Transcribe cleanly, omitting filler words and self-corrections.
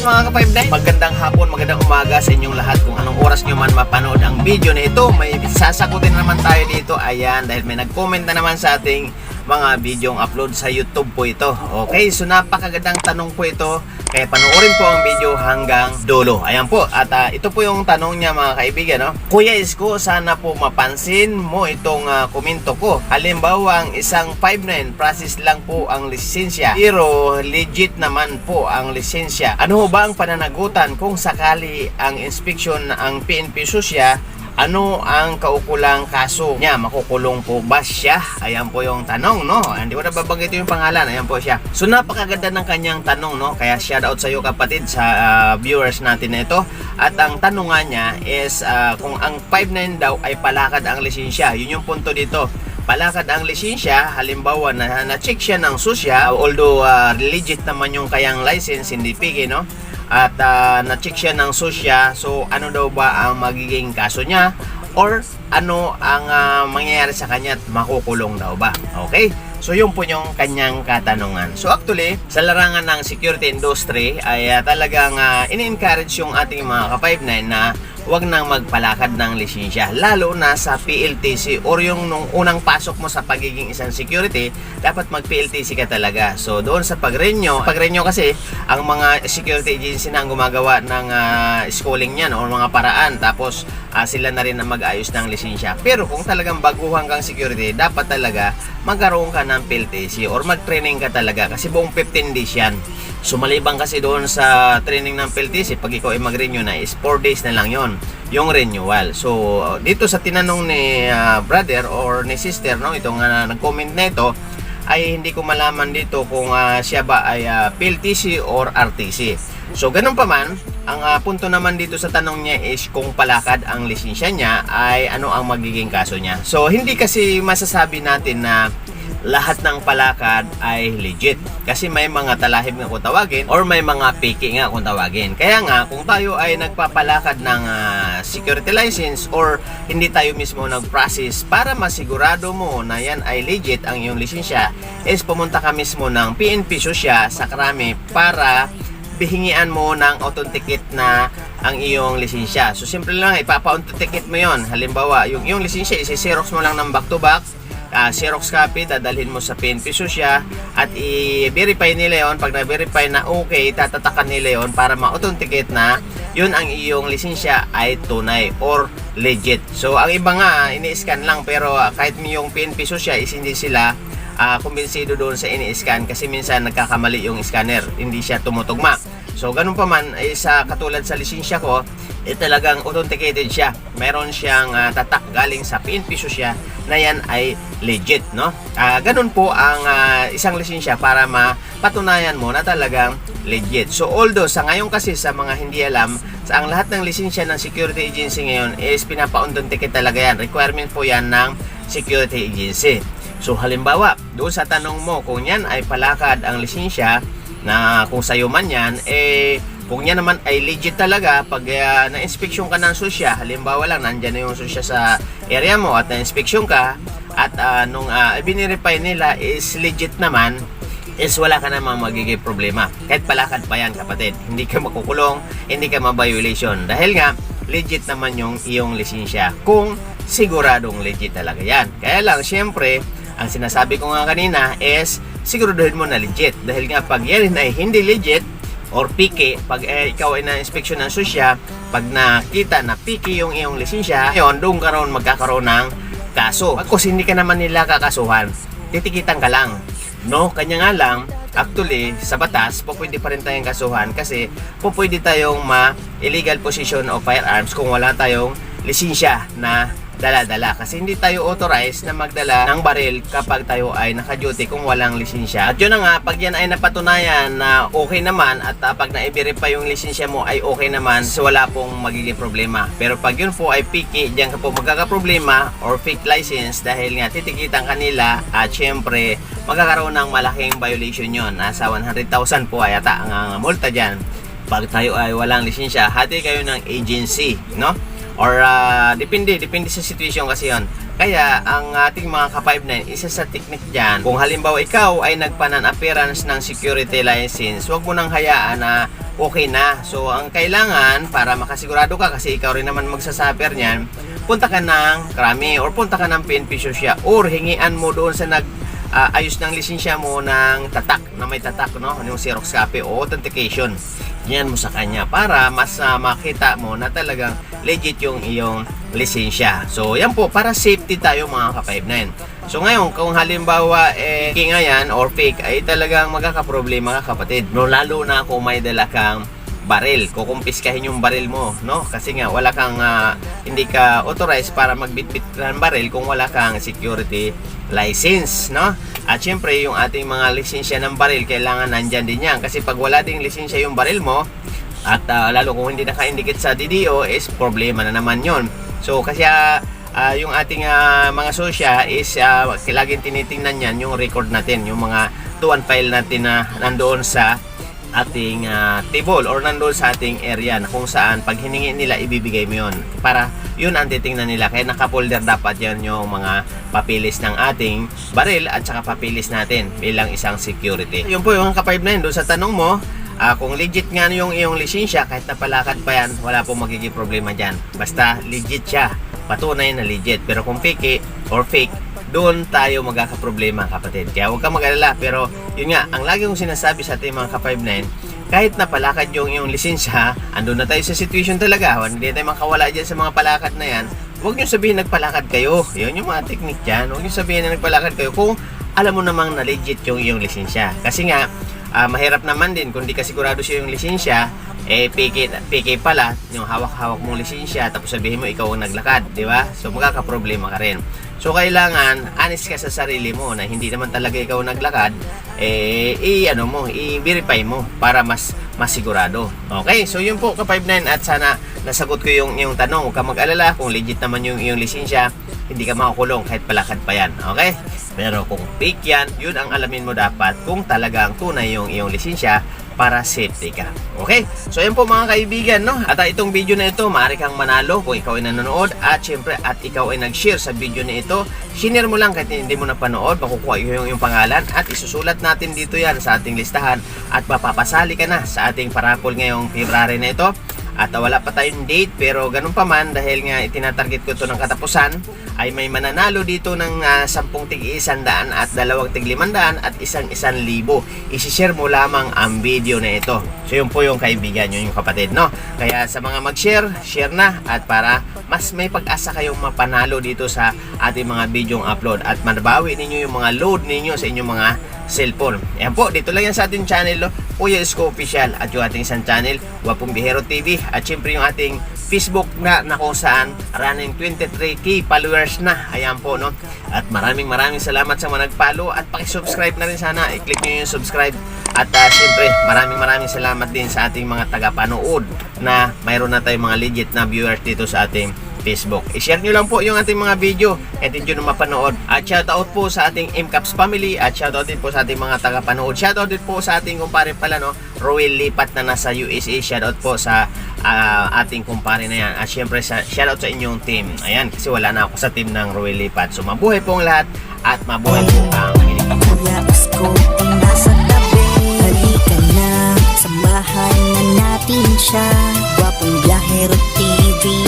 mga ka-59, magandang hapon, magandang umaga sa inyong lahat. Kung anong oras nyo man mapanood ang video na ito, may sasagutin naman tayo dito. Ayan, dahil may nag-comment na naman sa ating mga videong upload sa YouTube po ito. Okay, so napakagandang tanong po ito. Kaya panoorin po ang video hanggang dulo. Ayan po, at ito po yung tanong niya mga kaibigan, no? Kuya Isko, sana po mapansin mo itong komento ko. Halimbawa, ang isang 5'9", process lang po ang lisensya, pero legit naman po ang lisensya. Ano ba ang pananagutan kung sakali ang inspection ang PNP Susya? Ano ang kaukulang kaso niya? Makukulong po ba siya? Ayan po yung tanong, no? Hindi ko na babanggit yung pangalan. Ayan po siya. So napakaganda ng kanyang tanong, no? Kaya shout out sa iyo kapatid, sa viewers natin na ito. At ang tanong nga niya is kung ang 5'9" daw ay palakad ang lisensya. Yun yung punto dito. Palakad ang lisensya, halimbawa na-check siya ng Susya, although legit naman yung kayang license, hindi pigi, no? At na-check siya ng Susya, so ano daw ba ang magiging kaso niya? Or ano ang mangyayari sa kanya at makukulong daw ba? Okay? So yun po yung kanyang katanungan. So actually, sa larangan ng security industry ay talagang ini-encourage yung ating mga ka-5'9" na huwag nang magpalakad ng lisensya, lalo na sa PLTC or yung nung unang pasok mo sa pagiging isang security, dapat mag-PLTC ka talaga. So doon sa pag-renew kasi ang mga security agency na ang gumagawa ng schooling niyan o mga paraan, tapos sila na rin ang mag-ayos ng lisensya. Pero kung talagang baguhan kang security, dapat talaga magkaroon ka ng PLTC or mag-training ka talaga kasi buong 15 days yan. So maliban kasi doon sa training ng PLTC, pag ikaw ay mag-renew na is 4 days na lang yon yung renewal. So dito sa tinanong ni brother or ni sister, no, itong nag-comment na ito, ay hindi ko malaman dito kung siya ba ay PLTC or RTC. So ganun pa man, ang punto naman dito sa tanong niya is kung palakad ang lisensya niya ay ano ang magiging kaso niya. So hindi kasi masasabi natin na lahat ng palakad ay legit kasi may mga talahib nga kung tawagin or may mga piki nga kung tawagin. Kaya nga kung tayo ay nagpapalakad ng security license or hindi tayo mismo nag-process para masigurado mo na yan ay legit ang iyong lisensya, is pumunta ka mismo ng PNP Susya sa Krami para bihingian mo ng authenticate na ang iyong lisensya. So simple lang, ipapa-authenticate mo yon. Halimbawa, yung iyong lisensya isi-xerox mo lang ng back to back, Xerox copy, dadalhin mo sa PNP Susya at i-verify nila yon. Pag na-verify na okay, tatatakan nila yon para ma-authenticate na yun ang iyong lisensya ay tunay or legit. So ang iba nga ini-scan lang, pero kahit yung PNP Susya is hindi sila kumbinsido doon sa ini-scan kasi minsan nagkakamali yung scanner, hindi siya tumutugma. So ganun pa man ay sa katulad sa lisensya ko, talagang authenticated siya. Meron siyang tatak galing sa PNP Susya na yan ay legit, no? Ganun po ang isang lisensya para mapatunayan mo na talagang legit. So although sa ngayon kasi sa mga hindi alam, ang lahat ng lisensya ng security agency ngayon is pinapa-authenticate talaga yan. Requirement po yan ng security agency. So halimbawa, doon sa tanong mo kung yan ay palakad ang lisensya na kung sayo man yan, kung yan naman ay legit talaga, pag na-inspeksyon ka ng Susya, halimbawa lang nandyan na yung Susya sa area mo at na-inspeksyon ka at nung binirify nila is legit naman, is wala ka namang magiging problema. Kahit palakad pa yan kapatid, hindi ka makukulong, hindi ka ma-violation dahil nga legit naman yung iyong lisensya kung siguradong legit talaga yan. Kaya lang syempre, ang sinasabi ko nga kanina is siguraduhin mo na legit, dahil nga pag yan ay hindi legit or piki, pag ikaw ay na-inspeksyon ng Susya, pag nakita na piki yung iyong lisensya, yun, doon ka ron magkakaroon ng kaso. Pagkos hindi ka naman nila kakasuhan, titikitan ka lang, no? Kanya nga lang, actually sa batas pwede pa rin tayong kasuhan kasi pwede tayong illegal possession of firearms kung wala tayong lisensya na dala-dala, kasi hindi tayo authorized na magdala ng baril kapag tayo ay naka-duty kung walang lisensya. At yun na nga, pag yan ay napatunayan na okay naman at pag na-verify yung lisensya mo ay okay naman, so wala pong magiging problema. Pero pag yun po ay piki, diyan ka po magkakaproblema or fake license dahil nga titikitan kanila at syempre magkakaroon ng malaking violation yun. Nasa 100,000 po ay ata ang multa dyan. Pag tayo ay walang lisensya, hati kayo ng agency, no? Or depende sa situation kasi yon. Kaya ang ating mga ka-5'9", isa sa technique dyan, kung halimbawa ikaw ay nagpa-non-appearance ng security license, huwag mo nang hayaan na okay na. So, ang kailangan para makasigurado ka, kasi ikaw rin naman magsasuffer niyan, punta ka ng Krami or punta ka ng PNP Susya or hingian mo doon sa ayos ng lisensya mo ng tatak, na may tatak, no? Yung Xerox copy o authentication. Yan mo sa kanya para mas makita mo na talagang legit yung iyong lisensya. So, yan po, para safety tayo mga ka-59. So, ngayon, kung halimbawa, fake nga yan or fake, ay talagang magkakaproblema ka, kapatid. No, lalo na kung may dala kang baril, kukumpiskahin yung baril mo, no? Kasi nga, wala kang, hindi ka authorized para magbitbit ng baril kung wala kang security license, no? At syempre, yung ating mga lisensya ng baril, kailangan nandyan din yan. Kasi pag wala ding lisensya yung baril mo, at lalo kung hindi naka-indicate sa DDO, is problema na naman yon. So, kasi yung ating mga sosya is laging tinitingnan yan yung record natin, yung mga tuwan file natin na nandoon sa ating table or nandoon sa ating area na kung saan pag hiningi nila ibibigay mo yun, para yun ang titingnan nila. Kaya naka-folder dapat yan yung mga papilis ng ating baril at saka papilis natin bilang isang security. Yun po yung ka-59 doon sa tanong mo. Kung legit nga yung iyong lisensya, kahit napalakad pa yan, wala pong magiging problema dyan. Basta legit siya, patunay na legit. Pero kung fake or fake, doon tayo magkakaproblema, kapatid. Kaya huwag kang mag-alala. Pero yun nga, ang lagi kong sinasabi sa ating mga ka-59, kahit napalakad yung iyong lisensya, andun na tayo sa situation talaga. Hindi tayo makawala dyan sa mga palakad na yan. Huwag nyo sabihin nagpalakad kayo. Yun yung mga technique dyan. Huwag nyo sabihin na nagpalakad kayo kung alam mo namang na legit yung iyong lisensya. Kasi nga, mahirap naman din kung di ka sigurado siya yung lisensya, PK pala yung hawak-hawak mong lisensya, tapos sabihin mo ikaw ang naglakad, di ba? So magkakaproblema ka rin. So kailangan honest ka sa sarili mo na hindi naman talaga ikaw naglakad, i-verify mo para mas masigurado. Okay, so yun po ka-59, at sana nasagot ko yung tanong. Huwag ka mag-alala, kung legit naman yung lisensya, hindi ka makakulong kahit palakad pa yan. Okay? Pero kung fake yan, yun ang alamin mo dapat kung talagang tunay yung iyong lisensya para safety ka. Okay? So yun po mga kaibigan, no? At itong video na ito, maaari kang manalo kung ikaw ay nanonood, at syempre at ikaw ay nag-share sa video na ito. Share mo lang kahit hindi mo napanood, makukuha yung pangalan at isusulat natin dito yan sa ating listahan at mapapasali ka na sa ating parapol ngayong February na ito. At wala pa tayong date, pero ganun pa man, dahil nga itinatarget ko ito ng katapusan, ay may mananalo dito ng 10 tig-100 at 2 tig-500 at 1,000. Isishare mo lamang ang video na ito. So yun po yung kaibigan nyo, yung kapatid, no? Kaya sa mga mag-share, share na, at para mas may pag-asa kayong mapanalo dito sa ating mga video upload at mabawi ninyo yung mga load ninyo sa inyong mga cellphone. Ayan po, dito lang yan sa ating channel, no? Kuya Isko Official, at yung ating isang channel, Wapong Bihero TV, at syempre yung ating Facebook na kung saan running 23k followers na. Ayan po, no? At maraming salamat sa mga nag-follow, at pakisubscribe na rin sana. I-click nyo yung subscribe. At syempre, maraming salamat din sa ating mga taga-panood na mayroon na tayong mga legit na viewers dito sa ating Facebook. I-share nyo lang po yung ating mga video at hindi nyo na mapanood. At shoutout po sa ating MCAPS family, at shoutout din po sa ating mga taga-panood. Shoutout din po sa ating kumpare pala, no? Roel Lipat na nasa USA. Shoutout po sa ating kumpare na yan. At syempre shoutout sa inyong team. Ayan, kasi wala na ako sa team ng Roel Lipat. So mabuhay po ang lahat at mabuhay po ang Kuya Isko ang nasa tabi. Halika na, samahan na natin siya. Wapong Biyahero TV.